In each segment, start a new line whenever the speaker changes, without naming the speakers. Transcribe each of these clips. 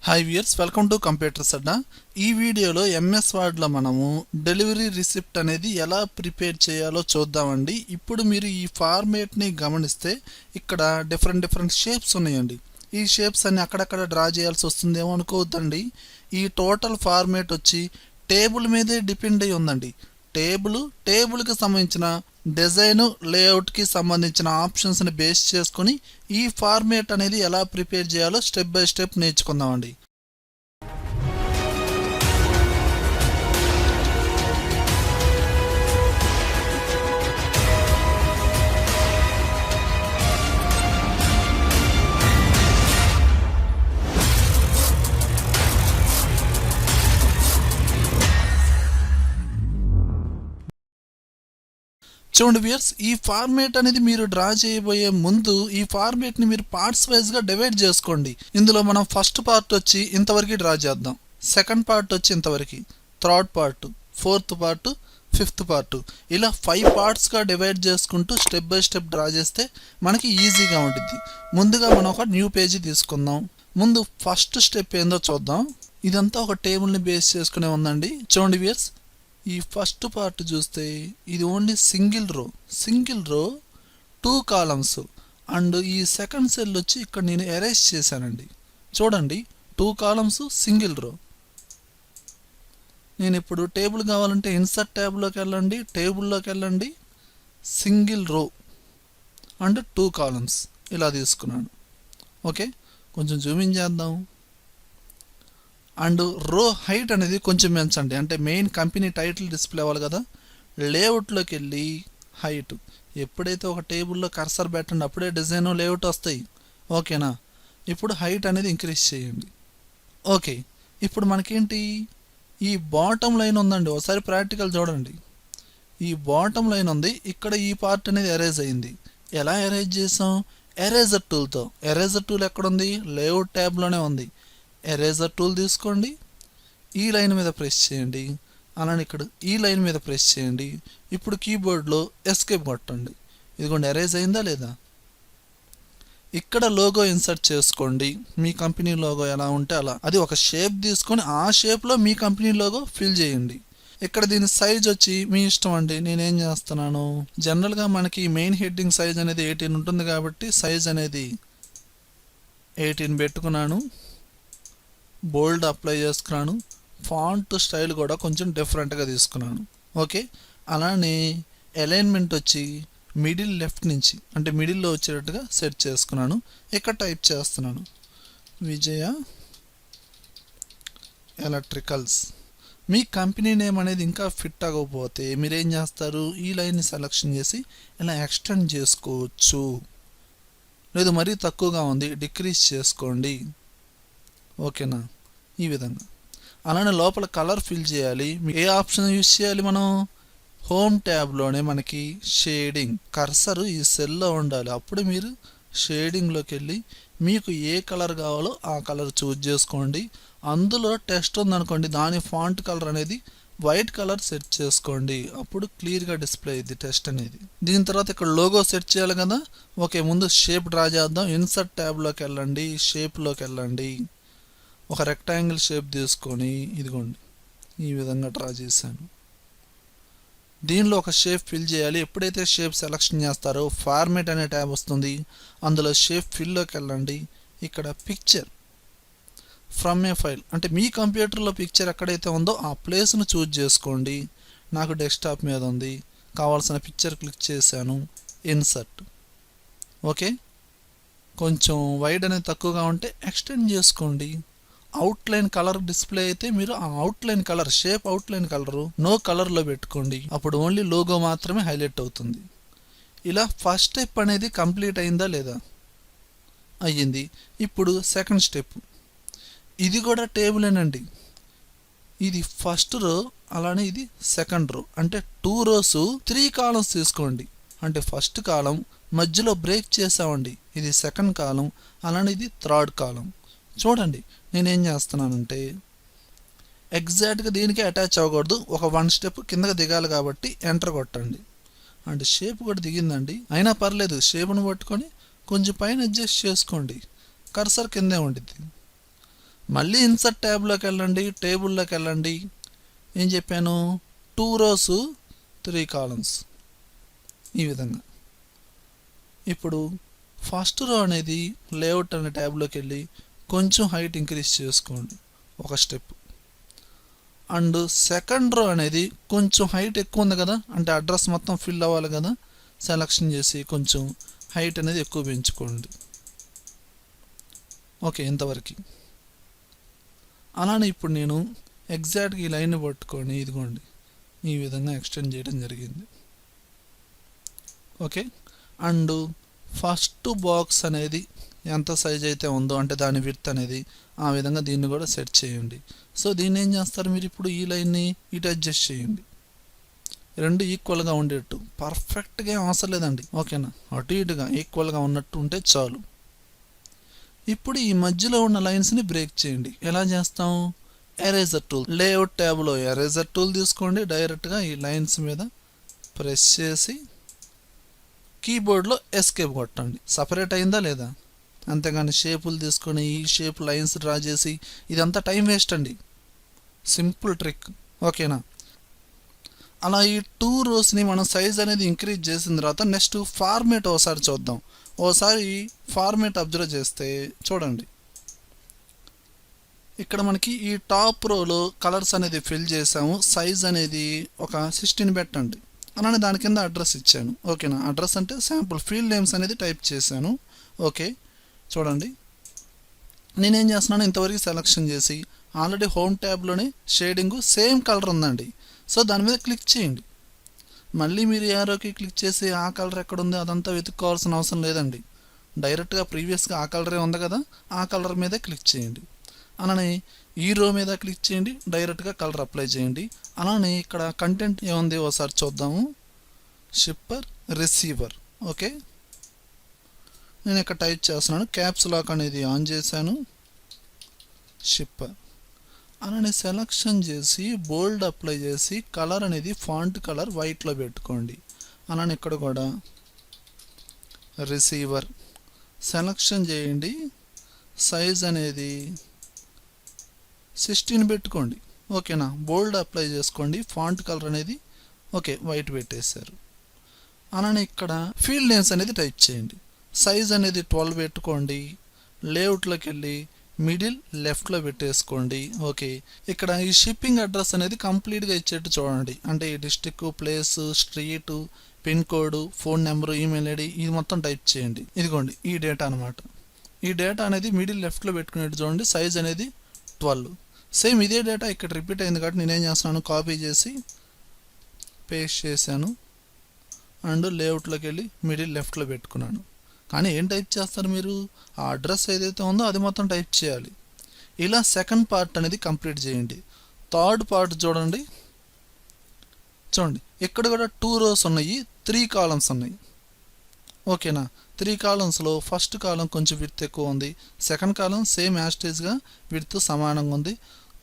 Hi viewers, welcome to computers అడ్డా. ఈ వీడియోలో ఎంఎస్ వర్డ్లో మనము డెలివరీ రిసిప్ట్ అనేది ఎలా ప్రిపేర్ చేయాలో చూద్దామండి. ఇప్పుడు మీరు ఈ ఫార్మేట్ని గమనిస్తే ఇక్కడ డిఫరెంట్ షేప్స్ ఉన్నాయండి. ఈ షేప్స్ అన్ని అక్కడక్కడ డ్రా చేయాల్సి వస్తుందేమో అనుకోవద్దండి. ఈ టోటల్ ఫార్మేట్ వచ్చి టేబుల్ మీదే డిపెండ్ అయి ఉందండి. టేబుల్కి సంబంధించిన డిజైన్ లేఅవుట్కి సంబంధించిన ఆప్షన్స్ని బేస్ చేసుకొని ఈ ఫార్మేట్ అనేది ఎలా ప్రిపేర్ చేయాలో స్టెప్ బై స్టెప్ నేర్చుకుందామండి. చూడండి వ్యూయర్స్, ఈ ఫార్మేట్ అనేది మీరు డ్రా చేయబోయే ముందు ఈ ఫార్మేట్ని మీరు పార్ట్స్ వైజ్గా డివైడ్ చేసుకోండి. ఇందులో మనం ఫస్ట్ పార్ట్ వచ్చి ఇంతవరకు డ్రా చేద్దాం, సెకండ్ పార్ట్ వచ్చి ఇంతవరకు, third part, fourth part, fifth part, ఇలా 5 పార్ట్స్గా డివైడ్ చేసుకుంటూ స్టెప్ బై స్టెప్ డ్రా చేస్తే మనకి ఈజీగా ఉంటుంది. ముందుగా మనం ఒక న్యూ పేజీ తీసుకుందాం. ముందు ఫస్ట్ స్టెప్ ఏందో చూద్దాం. ఇదంతా ఒక టేబుల్ని బేస్ చేసుకునే ఉందండి. చూడండి వ్యూయర్స్, ఈ ఫస్ట్ పార్ట్ చూస్తే ఇది ఓన్లీ సింగిల్ రో 2 కాలమ్స్ అండ్ ఈ సెకండ్ సెల్ వచ్చి ఇక్కడ నేను ఎరేజ్ చేశానండి. చూడండి, 2 కాలమ్స్ సింగిల్ రో. నేను ఇప్పుడు టేబుల్ కావాలంటే ఇన్సర్ట్ ట్యాబ్లోకి వెళ్ళండి, టేబుల్లోకి వెళ్ళండి, సింగిల్ రో అండ్ 2 కాలమ్స్ ఇలా తీసుకున్నాను. ఓకే, కొంచెం జూమింగ్ చేద్దాం. అండ్ రో హైట్ అనేది కొంచెం పెంచండి, అంటే మెయిన్ కంపెనీ టైటిల్ డిస్ప్లే అవ్వాలి కదా. లేఅవుట్లోకి వెళ్ళి హైట్, ఎప్పుడైతే ఒక టేబుల్లో కర్సర్ పెట్టండి అప్పుడే డిజైన్ లేఅవుట్ వస్తాయి. ఓకేనా, ఇప్పుడు హైట్ అనేది ఇంక్రీజ్ చేయండి. ఓకే, ఇప్పుడు మనకేంటి ఈ బాటమ్ లైన్ ఉందండి. ఒకసారి ప్రాక్టికల్ చూడండి. ఈ బాటమ్ లైన్ ఉంది, ఇక్కడ ఈ పార్ట్ అనేది ఎరేజ్ అయింది. ఎలా ఎరేజ్ చేసాం? ఎరేజర్ టూల్తో. ఎరేజర్ టూల్ ఎక్కడుంది? లేఅవుట్ ట్యాబ్లోనే ఉంది. ఎరేజర్ టూల్ తీసుకోండి, ఈ లైన్ మీద ప్రెస్ చేయండి, అలానే ఇక్కడ ఈ లైన్ మీద ప్రెస్ చేయండి. ఇప్పుడు కీబోర్డ్లో ఎస్కేప్ కొట్టండి. ఇదిగోండి, ఎరేజ్ అయిందా లేదా? ఇక్కడ లోగో ఇన్సర్ట్ చేసుకోండి. మీ కంపెనీ లోగో ఎలా ఉంటే అలా, అది ఒక షేప్ తీసుకొని ఆ షేప్లో మీ కంపెనీ లోగో ఫిల్ చేయండి. ఇక్కడ దీని సైజ్ వచ్చి మీ ఇష్టం అండి. నేనేం చేస్తున్నాను, జనరల్గా మనకి మెయిన్ హెడ్డింగ్ సైజ్ అనేది 18 ఉంటుంది కాబట్టి సైజ్ అనేది 18 పెట్టుకున్నాను. బోల్డ్ అప్లై చేసుకున్నాను. ఫాంట్ స్టైల్ కూడా కొంచెం డిఫరెంట్గా తీసుకున్నాను. ఓకే, అలానే అలైన్మెంట్ వచ్చి మిడిల్ లెఫ్ట్ నుంచి, అంటే మిడిల్లో వచ్చేటట్టుగా సెట్ చేసుకున్నాను. ఇక్కడ టైప్ చేస్తున్నాను విజయ ఎలక్ట్రికల్స్. మీ కంపెనీ నేమ్ అనేది ఇంకా ఫిట్ అవ్వకపోతే మీరేం చేస్తారు, ఈ లైన్ని సెలెక్షన్ చేసి ఇలా ఎక్స్టెండ్ చేసుకోవచ్చు. లేదు మరీ తక్కువగా ఉంది, డిక్రీజ్ చేసుకోండి. ఓకేనా, ఈ విధంగా. అలానే లోపల కలర్ ఫిల్ చేయాలి. ఏ ఆప్షన్ యూజ్ చేయాలి మనం? హోమ్ ట్యాబ్లోనే మనకి షేడింగ్, కర్సర్ ఈ సెల్లో ఉండాలి. అప్పుడు మీరు షేడింగ్లోకి వెళ్ళి మీకు ఏ కలర్ కావాలో ఆ కలర్ చూజ్ చేసుకోండి. అందులో టెక్స్ట్ ఉందనుకోండి, దాని ఫాంట్ కలర్ అనేది వైట్ కలర్ సెట్ చేసుకోండి. అప్పుడు క్లియర్గా డిస్ప్లే అయ్యింది టెక్స్ట్ అనేది. దీని తర్వాత ఇక్కడ లోగో సెట్ చేయాలి కదా. ఓకే, ముందు షేప్ డ్రా చేద్దాం. ఇన్సర్ట్ ట్యాబ్లోకి వెళ్ళండి, షేప్లోకి వెళ్ళండి. ఒక రెక్టాంగిల్ షేప్ తీసుకొని ఇదిగోండి ఈ విధంగా డ్రా చేశాను. దీనిలో ఒక షేప్ ఫిల్ చేయాలి. ఎప్పుడైతే షేప్ సెలెక్షన్ చేస్తారో ఫార్మేట్ అనే ట్యాబ్ వస్తుంది. అందులో షేప్ ఫిల్లోకి వెళ్ళండి. ఇక్కడ పిక్చర్ ఫ్రమ్ ఏ ఫైల్, అంటే మీ కంప్యూటర్లో పిక్చర్ ఎక్కడైతే ఉందో ఆ ప్లేస్ను చూజ్ చేసుకోండి. నాకు డెస్క్టాప్ మీద ఉంది, కావాల్సిన పిక్చర్ క్లిక్ చేశాను, ఇన్సర్ట్. ఓకే, కొంచెం వైడ్ అనేది తక్కువగా ఉంటే ఎక్స్టెండ్ చేసుకోండి. అవుట్లైన్ కలర్ డిస్ప్లే అయితే మీరు ఆ outline colour, shape outline colour no కలర్లో పెట్టుకోండి. అప్పుడు ఓన్లీ లోగో మాత్రమే హైలైట్ అవుతుంది. ఇలా ఫస్ట్ స్టెప్ అనేది కంప్లీట్ అయిందా లేదా? అయ్యింది. ఇప్పుడు సెకండ్ స్టెప్, ఇది కూడా టేబులేనండి. ఇది ఫస్ట్ రో, అలానే ఇది సెకండ్ రో, అంటే 2 రోస్ 3 కాలమ్స్ తీసుకోండి. అంటే ఫస్ట్ కాలం మధ్యలో బ్రేక్ చేసామండి, ఇది సెకండ్ కాలం, అలానే ఇది థర్డ్ కాలం. చూడండి, నేనేం చేస్తున్నానంటే ఎగ్జాక్ట్గా దీనికి అటాచ్ అవ్వకూడదు, ఒక 1 స్టెప్ కిందకి దిగాలి కాబట్టి ఎంటర్ కొట్టండి. అంటే షేప్ కూడా దిగిందండి, అయినా పర్లేదు. షేప్ను పట్టుకొని కొంచెం పైన అడ్జస్ట్ చేసుకోండి. కర్సర్ కిందే ఉండిద్ది. మళ్ళీ ఇన్సర్ట్ ట్యాబ్లోకి వెళ్ళండి, టేబుల్లోకి వెళ్ళండి. ఏం చెప్పాను? 2 rows 3 columns ఈ విధంగా. ఇప్పుడు ఫస్ట్ రో అనేది లేఅవుట్ అనే ట్యాబ్లోకి వెళ్ళి కొంచెం హైట్ ఇంక్రీజ్ చేసుకోండి ఒక స్టెప్. అండ్ సెకండ్ రో అనేది కొంచెం హైట్ ఎక్కువ ఉంది కదా, అంటే అడ్రస్ మొత్తం ఫిల్ అవ్వాలి కదా, సెలక్షన్ చేసి కొంచెం హైట్ అనేది ఎక్కువ పెంచుకోండి. ఓకే, ఇంతవరకు. అలానే ఇప్పుడు నేను ఎగ్జాక్ట్గా ఈ లైన్ పట్టుకొని ఇదిగోండి ఈ విధంగా ఎక్స్టెండ్ చేయడం జరిగింది. ఓకే, అండ్ ఫస్ట్ బాక్స్ అనేది ఎంత సైజ్ అయితే ఉందో, అంటే దాని విడ్త్ అనేది, ఆ విధంగా దీన్ని కూడా సెట్ చేయండి. సో దీన్ని ఏం చేస్తారు మీరు ఇప్పుడు? ఈ లైన్ని ఇటు అడ్జస్ట్ చేయండి, రెండు ఈక్వల్గా ఉండేట్టు. పర్ఫెక్ట్గా ఏం అవసరం లేదండి, ఓకేనా? అటు ఇటుగా ఈక్వల్గా ఉన్నట్టు ఉంటే చాలు. ఇప్పుడు ఈ మధ్యలో ఉన్న లైన్స్ని బ్రేక్ చేయండి. ఎలా చేస్తాం? ఎరేజర్ టూల్, లేఅవుట్ ట్యాబ్లో ఎరేజర్ టూల్ తీసుకోండి. డైరెక్ట్గా ఈ లైన్స్ మీద ప్రెస్ చేసి కీబోర్డ్లో ఎస్కేప్ కొట్టండి. సపరేట్ అయిందా లేదా? అంతేగాని షేపులు తీసుకొని ఈ షేప్ లైన్స్ డ్రా చేసి ఇదంతా టైం వేస్ట్ అండి. సింపుల్ ట్రిక్, ఓకేనా? అలా ఈ 2 rows మనం సైజ్ అనేది ఇంక్రీజ్ చేసిన తర్వాత నెక్స్ట్ ఫార్మేట్ ఒకసారి చూద్దాం. ఓసారి ఫార్మేట్ అబ్జర్వ్ చేస్తే చూడండి, ఇక్కడ మనకి ఈ టాప్ రోలో కలర్స్ అనేది ఫిల్ చేసాము. సైజ్ అనేది ఒక 16 పెట్టండి. అలానే దాని కింద అడ్రస్ ఇచ్చాను, ఓకేనా? అడ్రస్ అంటే శాంపుల్ ఫీల్డ్ నేమ్స్ అనేది టైప్ చేశాను. ఓకే, చూడండి నేనేం చేస్తున్నాను, ఇంతవరకు సెలెక్షన్ చేసి ఆల్రెడీ హోమ్ ట్యాబ్లోనే షేడింగ్ సేమ్ కలర్ ఉందండి. సో దాని మీద క్లిక్ చేయండి. మళ్ళీ మీరు యారోకి క్లిక్ చేసి ఆ కలర్ ఎక్కడ ఉంది అదంతా వెతుక్కోవాల్సిన అవసరం లేదండి. డైరెక్ట్గా ప్రీవియస్గా ఆ కలరే ఉంది కదా, ఆ కలర్ మీదే క్లిక్ చేయండి. అలానే ఈ రో మీద క్లిక్ చేయండి, డైరెక్ట్గా కలర్ అప్లై చేయండి. అలానే ఇక్కడ కంటెంట్ ఏముంది ఒకసారి చూద్దాము. Shipper, receiver. ఓకే, నేను ఇక్కడ టైప్ చేస్తున్నాను, క్యాప్స్ లాక్ అనేది ఆన్ చేశాను. షిప్పర్ అలానే సెలక్షన్ చేసి బోల్డ్ అప్లై చేసి కలర్ అనేది ఫాంట్ కలర్ వైట్లో పెట్టుకోండి. అలానే ఇక్కడ కూడా రిసీవర్ సెలక్షన్ చేయండి, సైజ్ అనేది 16 పెట్టుకోండి. ఓకేనా? బోల్డ్ అప్లై చేసుకోండి, ఫాంట్ కలర్ అనేది ఓకే వైట్ పెట్టేశారు. అలానే ఇక్కడ ఫీల్డ్ నేమ్స్ అనేది టైప్ చేయండి. సైజ్ అనేది 12 పెట్టుకోండి. లేఅవుట్లోకి వెళ్ళి మిడిల్ లెఫ్ట్లో పెట్టేసుకోండి. ఓకే, ఇక్కడ ఈ షిప్పింగ్ అడ్రస్ అనేది కంప్లీట్గా ఇచ్చేట్టు చూడండి. అంటే ఈ district, place, street, pin code, phone number, email ID ఇది మొత్తం టైప్ చేయండి. ఇదిగోండి ఈ డేటా అనమాట. ఈ డేటా అనేది మిడిల్ లెఫ్ట్లో పెట్టుకునేట్టు చూడండి. సైజ్ అనేది 12. సేమ్ ఇదే డేటా ఇక్కడ రిపీట్ అయింది కాబట్టి నేనేం చేస్తున్నాను, కాపీ చేసి పేస్ట్ చేశాను అండ్ లేఅవుట్లోకి వెళ్ళి మిడిల్ లెఫ్ట్లో పెట్టుకున్నాను. కానీ ఏం టైప్ చేస్తారు మీరు? ఆ అడ్రస్ ఏదైతే ఉందో అది మొత్తం టైప్ చేయాలి. ఇలా సెకండ్ పార్ట్ అనేది కంప్లీట్ చేయండి. థర్డ్ పార్ట్ చూడండి, ఇక్కడ కూడా 2 rows ఉన్నాయి, 3 columns ఉన్నాయి. ఓకేనా? 3 columnsలో ఫస్ట్ కాలం కొంచెం విడ్త్ ఎక్కువ ఉంది, సెకండ్ కాలం సేమ్ యాస్టేజ్గా విడ్త్ సమానంగా ఉంది,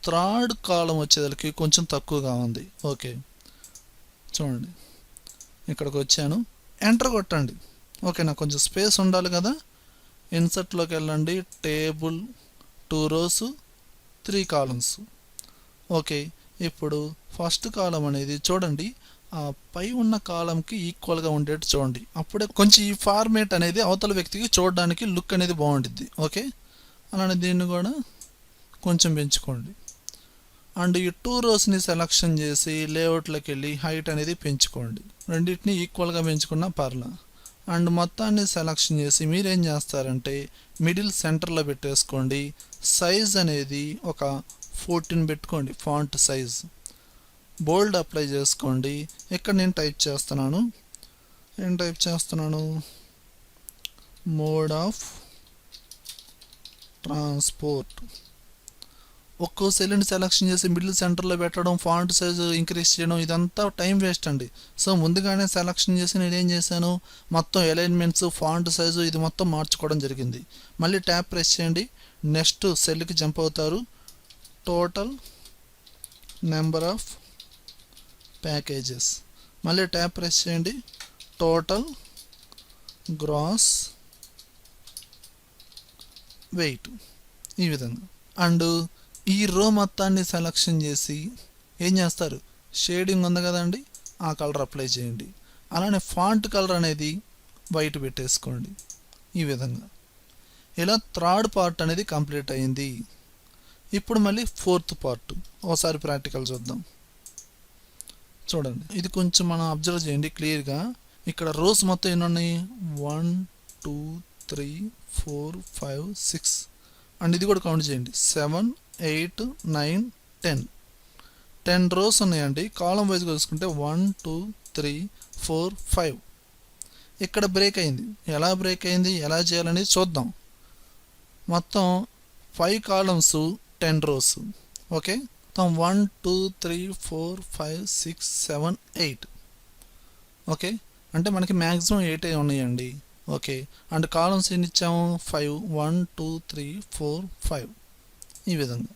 థర్డ్ కాలం వచ్చేదానికి కొంచెం తక్కువగా ఉంది. ఓకే, చూడండి ఇక్కడికి వచ్చాను, ఎంటర్ కొట్టండి. ఓకేనా? కొంచెం స్పేస్ ఉండాలి కదా. ఇన్సర్ట్లోకి వెళ్ళండి, టేబుల్, 2 rows 3 columns. ఓకే, ఇప్పుడు ఫస్ట్ కాలం అనేది చూడండి ఆ పై ఉన్న కాలంకి ఈక్వల్గా ఉండేట్టు చూడండి. అప్పుడే కొంచెం ఈ ఫార్మేట్ అనేది అవతల వ్యక్తికి చూడడానికి లుక్ అనేది బాగుంటుంది. ఓకే, అలానే దీన్ని కూడా కొంచెం పెంచుకోండి. అండ్ ఈ 2 rows సెలెక్షన్ చేసి లేఅవుట్లోకి వెళ్ళి హైట్ అనేది పెంచుకోండి. రెండింటిని ఈక్వల్గా పెంచుకున్నా పర్లా. అండ్ మొత్తాన్ని సెలెక్షన్ చేసి మీరేం చేస్తారంటే మిడిల్ సెంటర్లో పెట్టేసుకోండి. సైజ్ అనేది ఒక 14 పెట్టుకోండి, ఫాంట్ సైజ్. బోల్డ్ అప్లై చేసుకోండి. ఇక్కడ నేను టైప్ చేస్తున్నాను, మోడ్ ఆఫ్ ట్రాన్స్పోర్ట్. ఒక్కో సెల్ని సెలెక్షన్ చేసి మిడిల్ సెంటర్లో పెట్టడం, ఫాంట్ సైజు ఇంక్రీజ్ చేయడం ఇదంతా టైం వేస్ట్ అండి. సో ముందుగానే సెలెక్షన్ చేసి నేనేం చేశాను, మొత్తం అలైన్మెంట్స్, ఫాంట్ సైజు ఇది మొత్తం మార్చుకోవడం జరిగింది. మళ్ళీ ట్యాప్ ప్రెస్ చేయండి, నెక్స్ట్ సెల్కి జంప్ అవుతారు. టోటల్ నెంబర్ ఆఫ్ ప్యాకేజెస్, మళ్ళీ ట్యాప్ ప్రెస్ చేయండి, టోటల్ గ్రాస్ వెయిట్ ఈ విధంగా. అండ్ ఈ రో మొత్తాన్ని సెలక్షన్ చేసి ఏం చేస్తారు, షేడింగ్ ఉంది కదండి, ఆ కలర్ అప్లై చేయండి. అలానే ఫాంట్ కలర్ అనేది వైట్ పెట్టేసుకోండి ఈ విధంగా. ఇలా థర్డ్ పార్ట్ అనేది కంప్లీట్ అయింది. ఇప్పుడు మళ్ళీ ఫోర్త్ పార్ట్ ఒకసారి ప్రాక్టికల్ చూద్దాం. చూడండి, ఇది కొంచెం మనం అబ్జర్వ్ చేయండి క్లియర్గా. ఇక్కడ రోస్ మొత్తం ఎన్ని ఉన్నాయి, 1 2 3 4 5 6 అండ్ ఇది కూడా కౌంట్ చేయండి, 7 8 9 10 రోస్ ఉన్నాయండి. కాలం వైజ్గా చూసుకుంటే 1 2 3 4 5. ఇక్కడ బ్రేక్ అయింది. ఎలా బ్రేక్ అయింది, ఎలా చేయాలనేది చూద్దాం. మొత్తం 5 కాలమ్స్ 10 రోస్. ఓకే, మొత్తం 1 2 3 4 5 6 7 8. ఓకే, అంటే మనకి మ్యాక్సిమం 8 ఉన్నాయండి. ఓకే, అండ్ కాలమ్స్ ఎన్ని ఇచ్చాము, 5 1 2 3 4 5 ఈ విధంగా.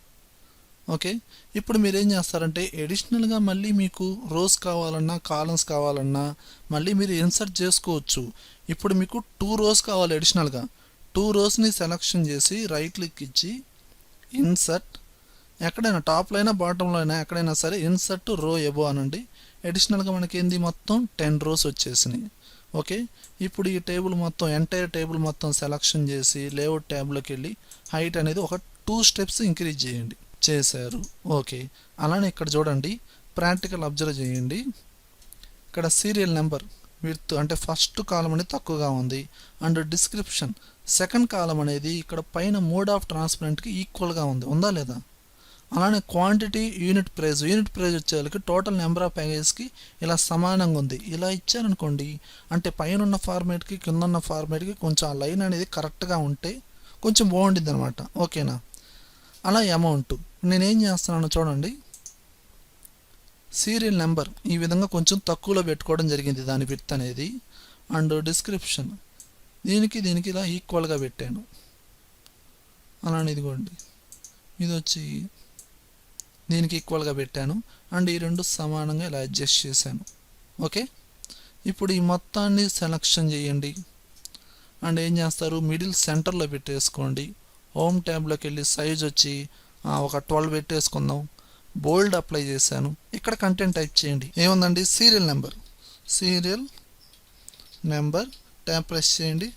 ఓకే, ఇప్పుడు మీరు ఏం చేస్తారంటే ఎడిషనల్గా మళ్ళీ మీకు రోస్ కావాలన్నా కాలమ్స్ కావాలన్నా మళ్ళీ మీరు ఇన్సర్ట్ చేసుకోవచ్చు. ఇప్పుడు మీకు 2 రోస్ కావాలి అడిషనల్గా. 2 రోస్ని సెలెక్షన్ చేసి రైట్ క్లిక్ ఇచ్చి ఇన్సర్ట్, ఎక్కడైనా టాప్లో అయినా బాటంలో అయినా ఎక్కడైనా సరే ఇన్సర్ట్ రో ఎబో అనండి. అడిషనల్గా మనకి ఏంది, మొత్తం 10 రోస్ వచ్చేసినాయి. ఓకే, ఇప్పుడు ఈ టేబుల్ మొత్తం ఎంటైర్ టేబుల్ మొత్తం సెలెక్షన్ చేసి లేఅవుట్ ట్యాబ్లోకి వెళ్ళి హైట్ అనేది ఒక 2 స్టెప్స్ ఇంక్రీజ్ చేయండి. చేశారు. ఓకే, అలానే ఇక్కడ చూడండి, ప్రాక్టికల్ అబ్జర్వ్ చేయండి. ఇక్కడ సీరియల్ నెంబర్ విడ్త్ అంటే ఫస్ట్ కాలం అనేది తక్కువగా ఉంది. అండ్ డిస్క్రిప్షన్ సెకండ్ కాలం అనేది ఇక్కడ పైన మోడ్ ఆఫ్ ట్రాన్స్పరెంట్కి ఈక్వల్గా ఉంది, ఉందా లేదా. అలానే క్వాంటిటీ యూనిట్ ప్రైజ్ వచ్చేసరికి టోటల్ నెంబర్ ఆఫ్ ప్యాకేజ్కి ఇలా సమానంగా ఉంది. ఇలా ఇచ్చారనుకోండి, అంటే పైన ఉన్న ఫార్మేట్కి కింద ఉన్న ఫార్మేట్కి కొంచెం ఆ లైన్ అనేది కరెక్ట్గా ఉంటే కొంచెం బాగుంటుంది అనమాట. ఓకేనా. అలా అమౌంట్ నేనేం చేస్తున్నాను చూడండి, సీరియల్ నెంబర్ ఈ విధంగా కొంచెం తక్కువలో పెట్టుకోవడం జరిగింది దాని విడ్త్ అనేది. అండ్ డిస్క్రిప్షన్ దీనికి ఇలా ఈక్వల్గా పెట్టాను. అలానే ఇదిగోండి, ఇది వచ్చి దీనికి ఈక్వల్గా పెట్టాను. అండ్ ఈ రెండు సమానంగా ఇలా అడ్జస్ట్ చేశాను. ఓకే, ఇప్పుడు ఈ మొత్తాన్ని సెలెక్షన్ చేయండి. అండ్ ఏం చేస్తారు, మిడిల్ సెంటర్లో పెట్టేసుకోండి. హోమ్ ట్యాబ్లోకి వెళ్ళి సైజ్ వచ్చి ఒక 12 పెట్టేసుకుందాం. బోల్డ్ అప్లై చేశాను. ఇక్కడ కంటెంట్ టైప్ చేయండి. ఏముందండి, సీరియల్ నెంబర్ ట్యాబ్ ప్రెస్ చేయండి.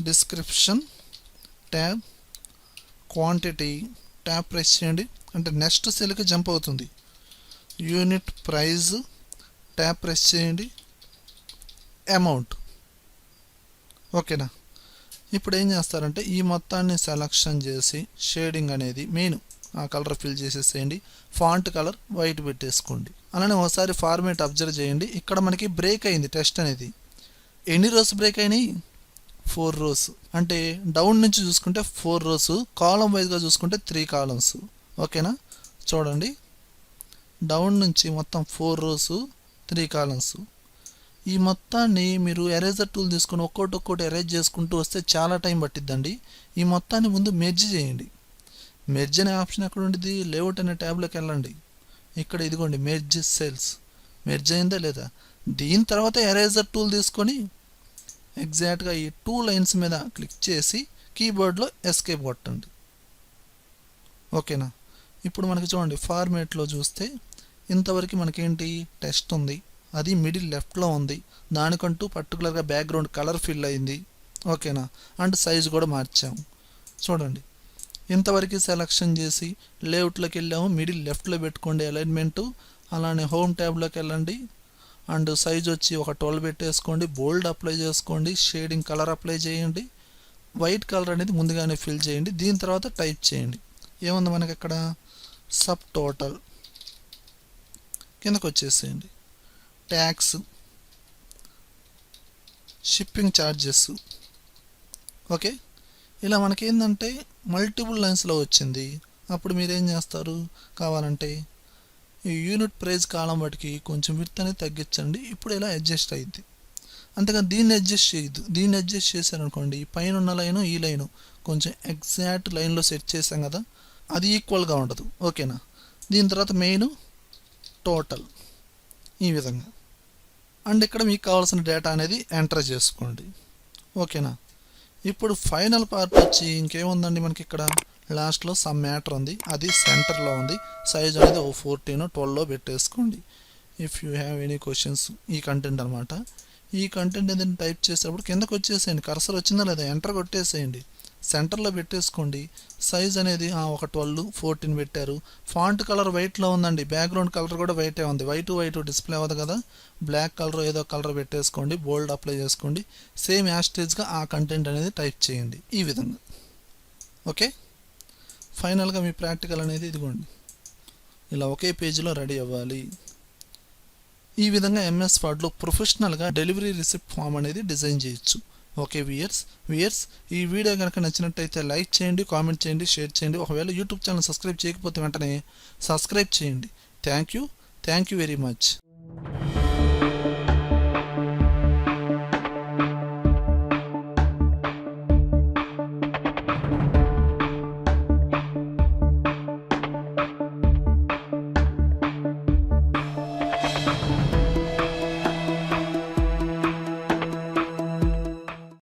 Description tab, quantity tab press చేయండి, అంటే నెక్స్ట్ సెల్కి జంప్ అవుతుంది. యూనిట్ ప్రైజ్ ట్యాబ్ ప్రెస్ చేయండి. అమౌంట్. ఓకేనా. ఇప్పుడు ఏం చేస్తారంటే ఈ మొత్తాన్ని సెలెక్షన్ చేసి షేడింగ్ అనేది మెయిన్ ఆ కలర్ ఫిల్ చేసేసేయండి. ఫాంట్ కలర్ వైట్ పెట్టేసుకోండి. అలానే ఒకసారి ఫార్మేట్ అబ్జర్వ్ చేయండి. ఇక్కడ మనకి బ్రేక్ అయింది టెస్ట్ అనేది. ఎన్ని రోస్ బ్రేక్ అయినాయి, 4 రోస్. అంటే డౌన్ నుంచి చూసుకుంటే 4 రోస్, కాలం వైజ్గా చూసుకుంటే 3 కాలమ్స్. ఓకేనా. చూడండి, డౌన్ నుంచి మొత్తం 4 రోస్ 3 కాలమ్స్. ఈ మొత్తాన్ని మీరు ఎరేజర్ టూల్ తీసుకొని ఒక్కొక్కటి ఎరేజ్ చేసుకుంటూ వస్తే చాలా టైం పట్టిద్దండి. ఈ మొత్తాన్ని ముందు మెర్జ్ చేయండి. మెర్జ్ అనే ఆప్షన్ ఎక్కడ ఉండేది, లేఅవుట్ అనే ట్యాబ్లోకి వెళ్ళండి. ఇక్కడ ఇదిగోండి మెర్జ్ సెల్స్, మెర్జ్ అయిందా లేదా. దీని తర్వాత ఎరేజర్ టూల్ తీసుకొని ఎగ్జాక్ట్గా ఈ 2 లైన్స్ మీద క్లిక్ చేసి కీబోర్డ్లో ఎస్కేప్ కొట్టండి. ఓకేనా. ఇప్పుడు మనకి చూడండి ఫార్మేట్లో చూస్తే ఇంతవరకు మనకేంటి టెస్ట్ ఉంది, అది మిడిల్ లెఫ్ట్లో ఉంది. దానికంటూ పర్టికులర్గా బ్యాక్గ్రౌండ్ కలర్ ఫిల్ అయింది. ఓకేనా. అండ్ సైజు కూడా మార్చాము. చూడండి, ఇంతవరకు సెలెక్షన్ చేసి లేఅవుట్లోకి వెళ్ళాము. మిడిల్ లెఫ్ట్లో పెట్టుకోండి అలైన్మెంటు. అలానే హోమ్ ట్యాబ్లోకి వెళ్ళండి. అండ్ సైజ్ వచ్చి ఒక 12 పెట్టేసుకోండి. బోల్డ్ అప్లై చేసుకోండి. షేడింగ్ కలర్ అప్లై చేయండి. వైట్ కలర్ అనేది ముందుగానే ఫిల్ చేయండి. దీని తర్వాత టైప్ చేయండి. ఏముంది మనకి అక్కడ, సబ్ టోటల్ కిందకు వచ్చేసేయండి. Tax, shipping charges. ఓకే, ఇలా మనకి ఏంటంటే మల్టిపుల్ లైన్స్లో వచ్చింది. అప్పుడు మీరేం చేస్తారు, కావాలంటే ఈ యూనిట్ ప్రైజ్ కాలం వాటికి కొంచెం విడ్త్ అనేది తగ్గించండి. ఇప్పుడు ఇలా అడ్జస్ట్ అయ్యిద్ది. అంతేగాని దీన్ని అడ్జస్ట్ చేయొద్దు. దీన్ని అడ్జస్ట్ చేశారనుకోండి, పైన ఉన్న లైను ఈ లైను కొంచెం ఎగ్జాక్ట్ లైన్లో సెట్ చేసాం కదా, అది ఈక్వల్గా ఉండదు. ఓకేనా. దీని తర్వాత మెయిన్ టోటల్ ఈ విధంగా. అండ్ ఇక్కడ మీకు కావాల్సిన డేటా అనేది ఎంటర్ చేసుకోండి. ఓకేనా. ఇప్పుడు ఫైనల్ పార్ట్ వచ్చి ఇంకేముందండి, మనకి ఇక్కడ లాస్ట్లో సమ్ మ్యాటర్ ఉంది, అది సెంటర్లో ఉంది. సైజ్ అనేది 14 12 పెట్టేసుకోండి. If you have any questions, ఈ కంటెంట్ అనమాట. ఈ కంటెంట్ ఏదైనా టైప్ చేసేటప్పుడు కిందకు వచ్చేసేయండి, కర్సర్ వచ్చిందా లేదా ఎంటర్ కొట్టేసేయండి, సెంటర్లో పెట్టేసుకోండి. సైజ్ అనేది ఒక 12 14 పెట్టారు. ఫాంట్ కలర్ వైట్లో ఉందండి, బ్యాక్గ్రౌండ్ కలర్ కూడా వైటే ఉంది. వైట్ డిస్ప్లే అవ్వదు కదా, బ్లాక్ కలర్ ఏదో కలర్ పెట్టేసుకోండి, బోల్డ్ అప్లై చేసుకోండి. సేమ్ యాస్టేజ్గా ఆ కంటెంట్ అనేది టైప్ చేయండి ఈ విధంగా. ఓకే. ఫైనల్గా మీ ప్రాక్టికల్ అనేది ఇదిగోండి ఇలా ఒకే పేజీలో రెడీ అవ్వాలి. ఈ విధంగా ఎంఎస్ వర్డ్లో ప్రొఫెషనల్గా డెలివరీ రిసిప్ట్ ఫామ్ అనేది డిజైన్ చేయొచ్చు. ఓకే వియర్స్ ఈ వీడియో కనుక నచ్చినట్టయితే లైక్ చేయండి, కామెంట్ చేయండి, షేర్ చేయండి. ఒకవేళ యూట్యూబ్ ఛానల్ సబ్స్క్రైబ్ చేయకపోతే వెంటనే సబ్స్క్రైబ్ చేయండి. Thank you very much.